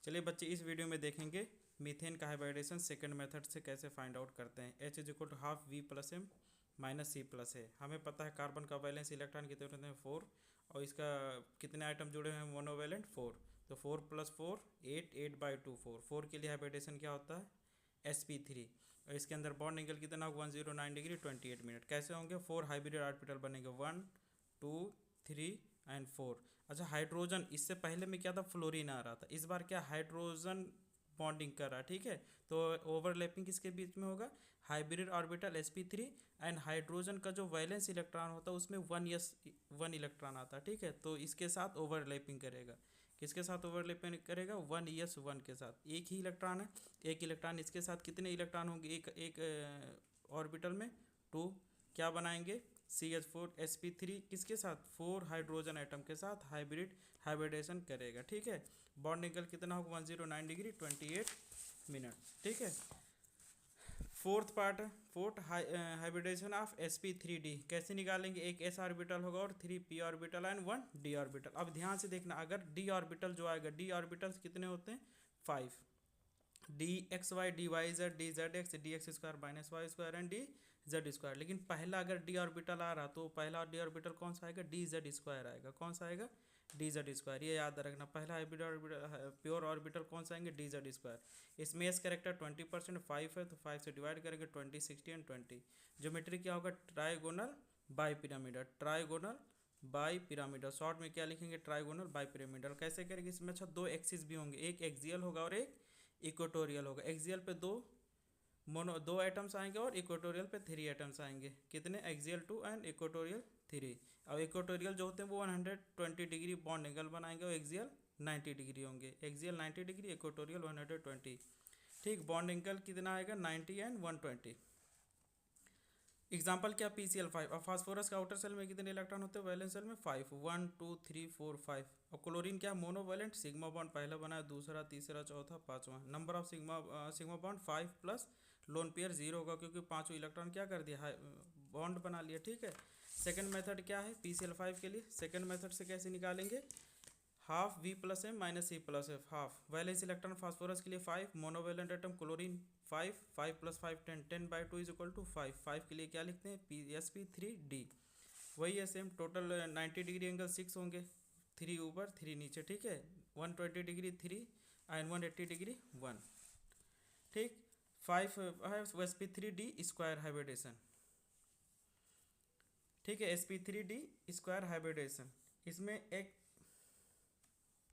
चलिए बच्चे, इस वीडियो में देखेंगे मीथेन का हाइब्रिडेशन सेकंड मेथड से कैसे फाइंड आउट करते हैं। H is equal to half V plus M minus C plus है। हमें पता है कार्बन का वैलेंस इलेक्ट्रॉन कितने होते हैं 4, और इसका कितने आइटम जुड़े हुए हैं मोनोवैलेंट 4। तो 4 + 4 8, 8/2 4 के लिए हाइब्रिडेशन क्या होता है sp3। और इसके अंदर बॉन्ड एंगल कितना 109 डिग्री 28 मिनट। कैसे होंगे 4 हाइब्रिड ऑर्बिटल बनेंगे 1 2 3 एंड 4। अच्छा, हाइड्रोजन इससे पहले में क्या था फ्लोरीन आ रहा था, इस बार क्या हाइड्रोजन बॉन्डिंग कर रहा है। ठीक है, तो ओवरलैपिंग किसके बीच में होगा hybrid orbital sp3 and hydrogen का जो वैलेंस इलेक्ट्रॉन होता है उसमें 1 इलेक्ट्रॉन आता है। ठीक है, तो इसके साथ ओवरलैपिंग करेगा। किसके साथ ओवरलैपिंग करेगा 1 के साथ। एक ही इलेक्ट्रॉन है, एक इलेक्ट्रॉन इसके साथ कितने इलेक्ट्रॉन होंगे एक ऑर्बिटल में 2। क्या बनाएंगे CH4sp3 किसके साथ 4 हाइड्रोजन एटम के साथ हाइब्रिडेशन करेगा। ठीक है, बॉन्ड एंगल कितना होगा 109 डिग्री 28 मिनट। ठीक है, फोर्थ हाइब्रिडेशन ऑफ sp3d कैसे निकालेंगे। एक s ऑर्बिटल होगा और 3 p orbital and 1 d orbital. अब ध्यान से देखना, अगर d ऑर्बिटल जो आएगा, d ऑर्बिटल्स कितने होते हैं 5, dxy dyz dzx dx² - y² and dz²। लेकिन पहला अगर d ऑर्बिटल आ रहा तो पहला d ऑर्बिटल कौन सा आएगा dz² आएगा। कौन सा आएगा dz²। ये याद रखना, पहला हाइब्रिड ऑर्बिटल प्योर ऑर्बिटल कौन सा आएंगे dz²। इसमें एस करेक्टर 20% 5 है, तो 5 से डिवाइड करेंगे 20 60 एंड 20। ज्योमेट्री क्या होगा trigonal bi pyramidal. Trigonal bi pyramidal, short में क्या लिखेंगे ट्राइगोनल बाई पिरामिडल। कैसे करेंगे, इसमें अच्छा 2 एक्सिस भी होंगे, एक एक्सियल होगा और एक इक्वेटोरियल होगा। एक्सियल पे दो एटम्स आएंगे और इक्वेटोरियल पे 3 एटम्स आएंगे। कितने एक्सियल 2 एंड इक्वेटोरियल 3। और इक्वेटोरियल जो होते हैं वो 120 डिग्री बॉन्ड एंगल बनाएंगे और एक्सियल 90 डिग्री होंगे। Axial 90 degree, equatorial 120। ठीक, बॉन्ड एंगल कितना आएगा 90 एंड 120। एग्जाम्पल क्या PCl5। और फास्फोरस का आउटर सेल में कितने इलेक्ट्रॉन होते हैं वैलेंस सेल में 5 1 2 3 4 5। और क्लोरीन क्या मोनोवैलेंट, सिग्मा बॉन्ड पहला बनाया, दूसरा तीसरा चौथा पांचवा। Number of sigma bond 5 plus lone pair 0 होगा क्योंकि पांचों इलेक्ट्रॉन क्या कर दिया बॉन्ड बना लिया। ठीक है, सेकंड मेथड क्या है PCl5 के लिए। सेकंड मेथड से कैसे निकालेंगे half V plus M minus C plus F. Half valence electron phosphorus के लिए 5, monovalent atom chlorine 5, 5 + 5 10, 10/2 is equal to 5। 5 के लिए क्या लिखते हैं sp3d। वही है सेम, टोटल 90 डिग्री एंगल 6 होंगे, 3 ऊपर 3 नीचे। ठीक है, 120 डिग्री 3 एंड 180 डिग्री 1। ठीक, 5 है sp3d स्क्वायर हाइब्रिडेशन। ठीक है, sp3d स्क्वायर हाइब्रिडेशन। इसमें एक